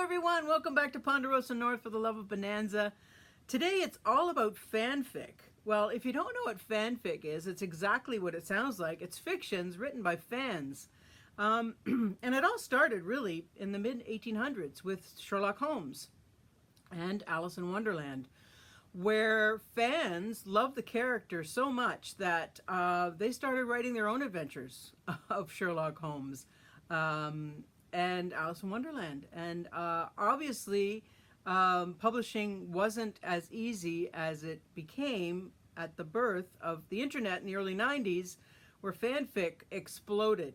everyone, welcome back to Ponderosa North for the love of Bonanza. Today it's all about fanfic. Well, if you don't know what fanfic is, it's exactly what it sounds like. It's fictions written by fans. And it all started really in the mid-1800s with Sherlock Holmes and Alice in Wonderland, where fans loved the character so much that they started writing their own adventures of Sherlock Holmes and Alice in Wonderland. And obviously, publishing wasn't as easy as it became at the birth of the internet in the early 90s, where fanfic exploded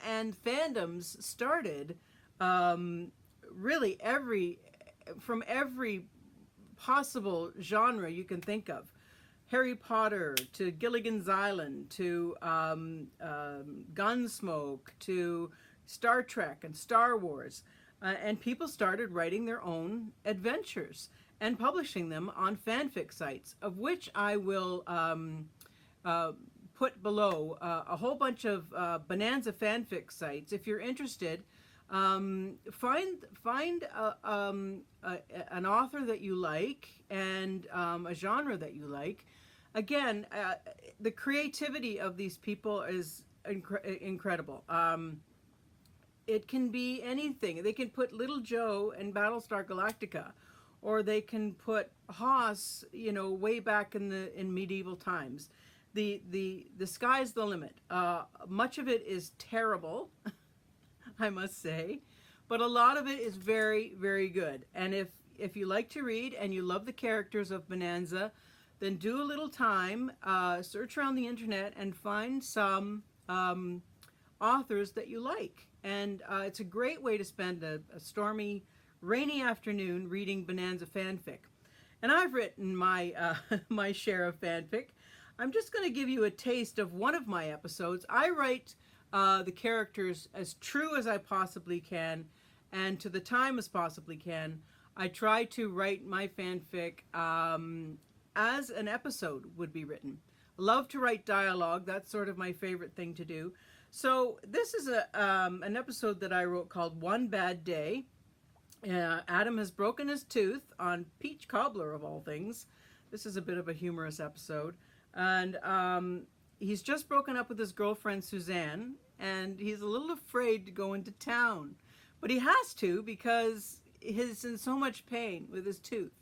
and fandoms started really from every possible genre you can think of. Harry Potter to Gilligan's Island to Gunsmoke to Star Trek and Star Wars. And people started writing their own adventures and publishing them on fanfic sites, of which I will put below a whole bunch of Bonanza fanfic sites. If you're interested, find an author that you like and a genre that you like. Again, the creativity of these people is incredible. It can be anything. They can put Little Joe in Battlestar Galactica, or they can put Hoss, way back in medieval times. The sky's the limit. Much of it is terrible, I must say, but a lot of it is very, very good. And if you like to read and you love the characters of Bonanza, then do a little time, search around the internet and find some authors that you like. And it's a great way to spend a stormy, rainy afternoon reading Bonanza fanfic. And I've written my my share of fanfic. I'm just going to give you a taste of one of my episodes. I write the characters as true as I possibly can and to the time as possibly can. I try to write my fanfic as an episode would be written. Love to write dialogue. That's sort of my favorite thing to do. So this is an episode that I wrote called One Bad Day. Adam has broken his tooth on peach cobbler of all things. This is a bit of a humorous episode. And he's just broken up with his girlfriend Suzanne, and he's a little afraid to go into town. But he has to because he's in so much pain with his tooth.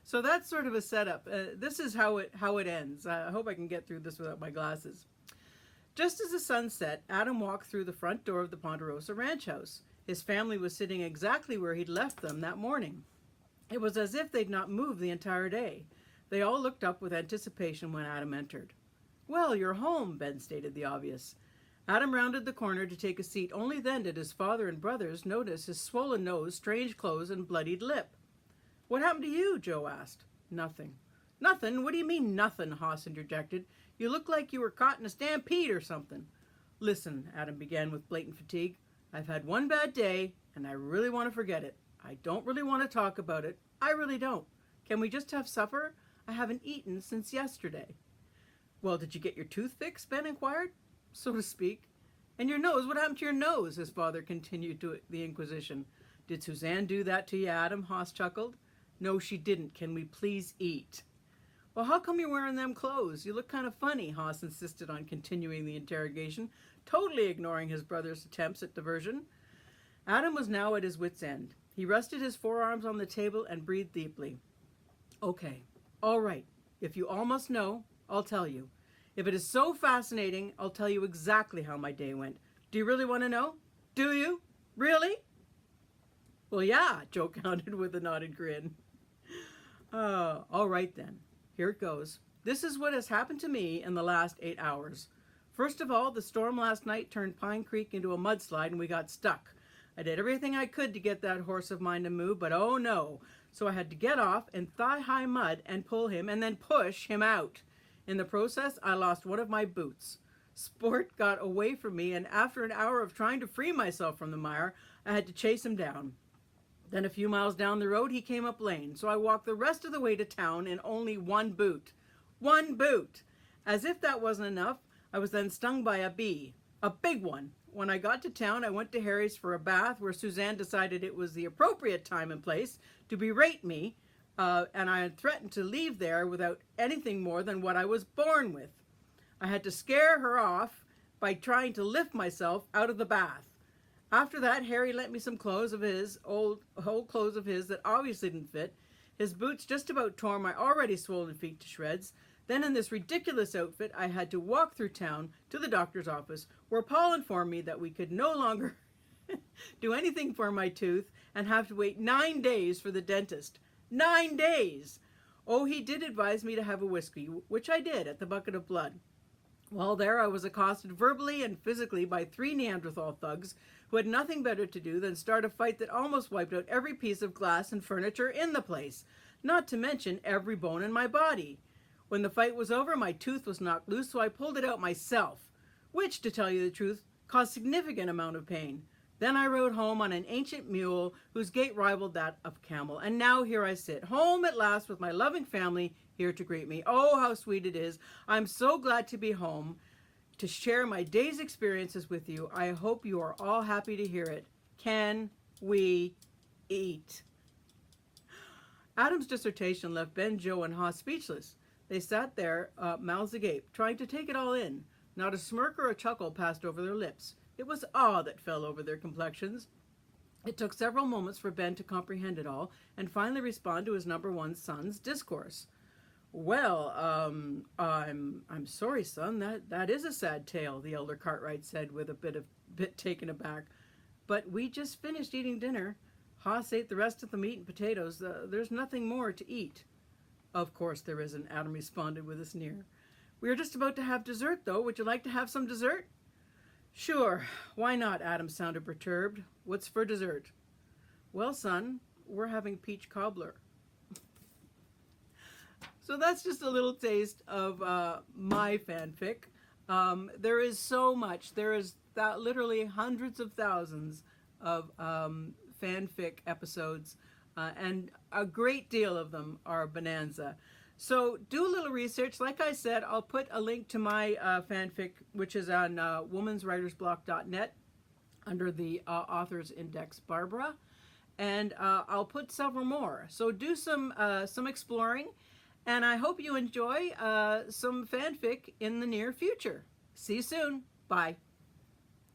So that's sort of a setup. This is how it ends. I hope I can get through this without my glasses. Just as the sun set, Adam walked through the front door of the Ponderosa ranch house. His family was sitting exactly where he'd left them that morning. It was as if they'd not moved the entire day. They all looked up with anticipation when Adam entered. "Well, you're home," Ben stated the obvious. Adam rounded the corner to take a seat. Only then did his father and brothers notice his swollen nose, strange clothes, and bloodied lip. "What happened to you?" Joe asked. "Nothing." "Nothing? What do you mean, nothing?" Hoss interjected. "You look like you were caught in a stampede or something." "Listen," Adam began with blatant fatigue. "I've had one bad day, and I really want to forget it. I don't really want to talk about it. I really don't. Can we just have supper? I haven't eaten since yesterday." "Well, did you get your tooth fixed?" Ben inquired. "So to speak." "And your nose? What happened to your nose?" His father continued to the inquisition. "Did Suzanne do that to you, Adam?" Hoss chuckled. "No, she didn't. Can we please eat?" "Well, how come you're wearing them clothes? You look kind of funny," Hoss insisted on continuing the interrogation, totally ignoring his brother's attempts at diversion. Adam was now at his wit's end. He rested his forearms on the table and breathed deeply. "Okay, all right. If you all must know, I'll tell you. If it is so fascinating, I'll tell you exactly how my day went. Do you really want to know? Do you? Really?" "Well, yeah," Joe countered with a nodded grin. All right then. Here it goes. This is what has happened to me in the last 8 hours. First of all, the storm last night turned Pine Creek into a mudslide and we got stuck. I did everything I could to get that horse of mine to move, but oh no. So I had to get off in thigh-high mud and pull him and then push him out. In the process, I lost one of my boots. Sport got away from me, and after an hour of trying to free myself from the mire, I had to chase him down. Then a few miles down the road, he came up lane, so I walked the rest of the way to town in only one boot. One boot! As if that wasn't enough, I was then stung by a bee. A big one. When I got to town, I went to Harry's for a bath where Suzanne decided it was the appropriate time and place to berate me, and I had threatened to leave there without anything more than what I was born with. I had to scare her off by trying to lift myself out of the bath. After that, Harry lent me some clothes of his, old clothes of his that obviously didn't fit. His boots just about tore my already swollen feet to shreds. Then in this ridiculous outfit, I had to walk through town to the doctor's office, where Paul informed me that we could no longer do anything for my tooth and have to wait 9 days for the dentist. 9 days! Oh, he did advise me to have a whiskey, which I did at the Bucket of Blood. While there, I was accosted verbally and physically by 3 Neanderthal thugs who had nothing better to do than start a fight that almost wiped out every piece of glass and furniture in the place, not to mention every bone in my body. When the fight was over, my tooth was knocked loose, so I pulled it out myself, which, to tell you the truth, caused significant amount of pain. Then I rode home on an ancient mule whose gait rivaled that of a camel, and now here I sit, home at last with my loving family here to greet me. Oh, how sweet it is. I'm so glad to be home to share my day's experiences with you. I hope you are all happy to hear it. Can we eat? Adam's dissertation left Ben, Joe, and Haas speechless. They sat there, mouths agape, trying to take it all in. Not a smirk or a chuckle passed over their lips. It was awe that fell over their complexions. It took several moments for Ben to comprehend it all and finally respond to his number one son's discourse. Well, I'm sorry, son. That is a sad tale, the elder Cartwright said with a bit taken aback. But we just finished eating dinner. Haas ate the rest of the meat and potatoes. There's nothing more to eat. Of course there isn't, Adam responded with a sneer. We are just about to have dessert, though. Would you like to have some dessert? Sure. Why not? Adam sounded perturbed. What's for dessert? Well, son, we're having peach cobbler. So that's just a little taste of my fanfic. There is so much. There is literally hundreds of thousands of fanfic episodes, and a great deal of them are Bonanza. So do a little research. Like I said, I'll put a link to my fanfic, which is on womanswritersblock.net under the author's index Barbara, and I'll put several more. So do some exploring. And I hope you enjoy some fanfic in the near future. See you soon. Bye.